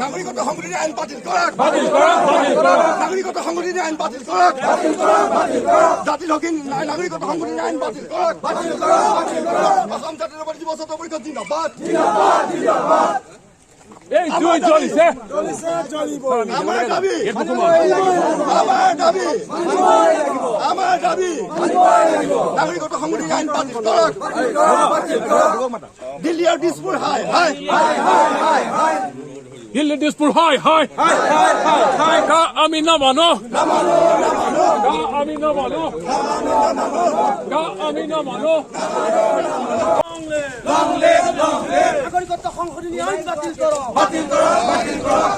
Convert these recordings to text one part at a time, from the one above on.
নাগৰিকত্ব সংশোধনী আইন বাতিল কৰক, নাগৰিকত্ব সংশোধনী আইন বাতিল কৰক, জাতি হকিন নাগৰিকত্ব সংশোধনী আইন বাতিল কৰক, অসম জাতীয়তাবাদী যুৱ ছাত্ৰ পৰিষদ জিন্দাবাদ। আমাৰ দাবি নাগৰিকত্ব সংশোধনী আইন বাতিল কৰক। দিল্লী আৰু দিছপুৰ হাই হাই দিল্লী দিছপুর হাই হাই কা আমি না মানো কা আমি না মানো কা আমি না মানো নাগরিকত্ব সংশোধনী আইন বাতিল করো,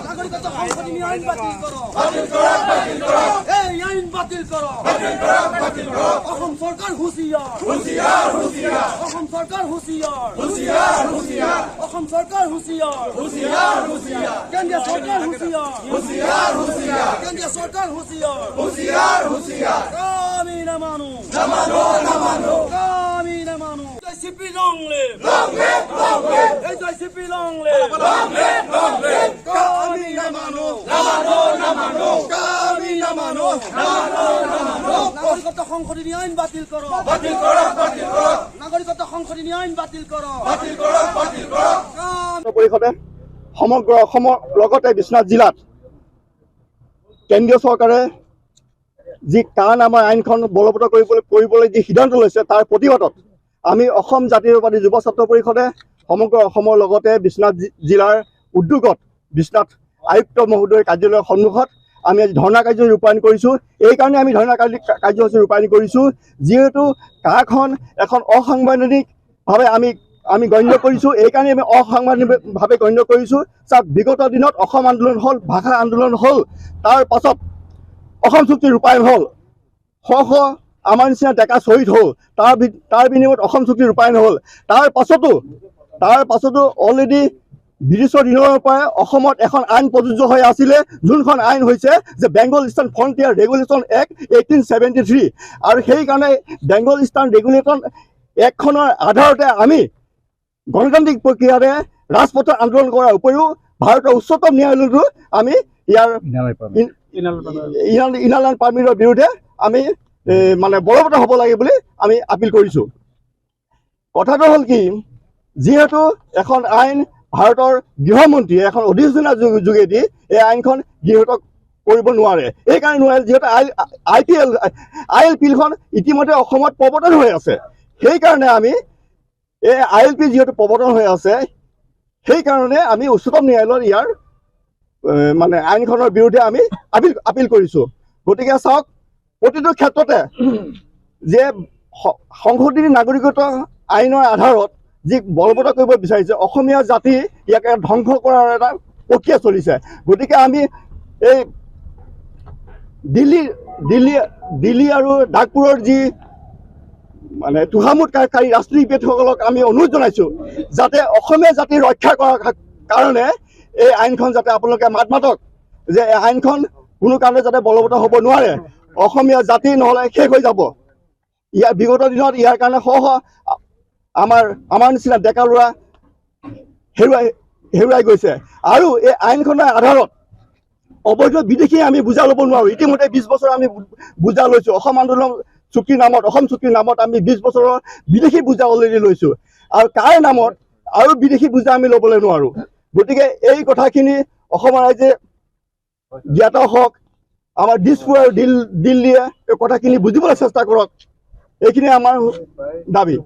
নাগরিকত্ব সংশোধনী আইন বাতিল করো, এই আইন বাতিল করো। অসম সরকার হুঁশিয়ার, অসম সরকার হুঁশিয়ার, অসম সরকার হুঁশিয়ার, কেন্দ্রীয় সরকার হুঁশিয়ার, কেন্দ্রীয় সরকার হুঁশিয়ার। আমি না মানু, আমি না মানু। সিপি লং লিভ, এই জয় সিপি লং লিভ। আমি না মানো, আমি না মানো। নাগরিকত্ব সংশোধনী আইন বাতিল করো, নাগরিকত্ব সংশোধনী আইন বাতিল করো। পৰিষদে সমগ্ৰ অসমৰ লগতে বিশ্বনাথ জিলাত কেন্দ্ৰীয় চৰকাৰে যি কা নামৰ আইনখন বলবৎ কৰিবলৈ যি সিদ্ধান্ত লৈছে তাৰ প্ৰতিবাদত আমি অসম জাতীয়তাবাদী যুৱ ছাত্ৰ পৰিষদে সমগ্ৰ অসমৰ লগতে বিশ্বনাথ জিলাৰ উদ্যোগত বিশ্বনাথ আয়ুক্ত মহোদয়ৰ কাৰ্যালয়ৰ সন্মুখত আমি আজি ধৰ্ণা কাৰ্য ৰূপায়ণ কৰিছোঁ। এইকাৰণে আমি ধৰ্ণা কাৰ্যসূচী ৰূপায়ণ কৰিছোঁ যিহেতু কাখন এখন অসাংবিধানিকভাৱে আমি গণ্য কৰিছোঁ। এইকাৰণে আমি অসাংবিধানিকভাৱে গণ্য কৰিছোঁ। চাওক, বিগত দিনত অসম আন্দোলন হ'ল, ভাষা আন্দোলন হ'ল, তাৰ পাছত অসম চুক্তি ৰূপায়ণ হ'ল, শ শ আমাৰ নিচিনা ডেকা শ্বহীদ হ'ল, তাৰ বিনিময়ত অসম চুক্তি ৰূপায়ণ হ'ল। তাৰ পাছতো অলৰেডি ব্ৰিটিছৰ দিনৰ পৰাই অসমত এখন আইন প্ৰযোজ্য হৈ আছিলে, যোনখন আইন হৈছে যে Bengal eastern frontier regulation act 1873। আৰু সেইকাৰণে বেংগল ইষ্টাৰ্ণ ৰেগুলেশ্যন এক্টখনৰ আধাৰতে আমি গণতান্ত্ৰিক প্ৰক্ৰিয়াৰে ৰাজপথত আন্দোলন কৰাৰ উপৰিও ভাৰতৰ উচ্চতম ন্যায়ালয়তো আমি ইয়াৰ ইনাৰলাইন পাৰ্মিটৰ বিৰুদ্ধে আমি মানে বলবৎ হ'ব লাগে বুলি আমি আপিল কৰিছোঁ। কথাটো হ'ল কি, যিহেতু এখন আইন ভাৰতৰ গৃহমন্ত্ৰীয়ে এখন অধিসূচনাৰ যোগেদি এই আইনখন গৃহীত কৰিব নোৱাৰে। এইকাৰণে নোৱাৰে যিহেতু ILP-খন ইতিমধ্যে অসমত প্ৰৱৰ্তন হৈ আছে। সেইকাৰণে আমি এই ILP যিহেতু প্ৰৱৰ্তন হৈ আছে, সেইকাৰণে আমি উচ্চতম ন্যায়ালয়ত ইয়াৰ মানে আইনখনৰ বিৰুদ্ধে আমি আপিল কৰিছোঁ। গতিকে চাওক, প্ৰতিটো ক্ষেত্ৰতে যে সংশোধনী নাগৰিকত্ব আইনৰ আধাৰত যি বলবৎ কৰিব বিচাৰিছে অসমীয়া জাতি, ইয়াক ধ্বংস কৰাৰ এটা প্ৰক্ৰিয়া চলিছে। গতিকে আমি এই দিল্লী আৰু নাগপুৰৰ যি মানে তোষামোদকাৰী ৰাজনীতিবিদসকলক আমি অনুৰোধ জনাইছোঁ যাতে অসমীয়া জাতি ৰক্ষা কৰাৰ কাৰণে এই আইনখন যাতে আপোনালোকে মাত মাতক যে এই আইনখন কোনো কাৰণে যাতে বলবৎ হ'ব নোৱাৰে। অসমীয়া জাতি নহ'লে শেষ হৈ যাব। বিগত দিনত ইয়াৰ কাৰণে শ শ আমাৰ নিচিনা ডেকা ল'ৰা হেৰুৱাই গৈছে। আৰু এই আইনখনৰ আধাৰত অবৈধ বিদেশী আমি বুজা ল'ব নোৱাৰোঁ। ইতিমধ্যে 20 বছৰ আমি বুজা লৈছোঁ। অসম আন্দোলন চুক্তিৰ নামত, অসম চুক্তিৰ নামত আমি 20 বছৰৰ বিদেশী বুজা অলৰেডি লৈছোঁ। আৰু কাৰ নামত আৰু বিদেশী বুজা আমি ল'বলৈ নোৱাৰোঁ। গতিকে এই কথাখিনি অসমৰ ৰাইজে জ্ঞাত হওক, আমাৰ দিছপুৰ আৰু দিল্লীয়ে এই কথাখিনি বুজিবলৈ চেষ্টা কৰক। এইখিনি আমাৰ দাবী।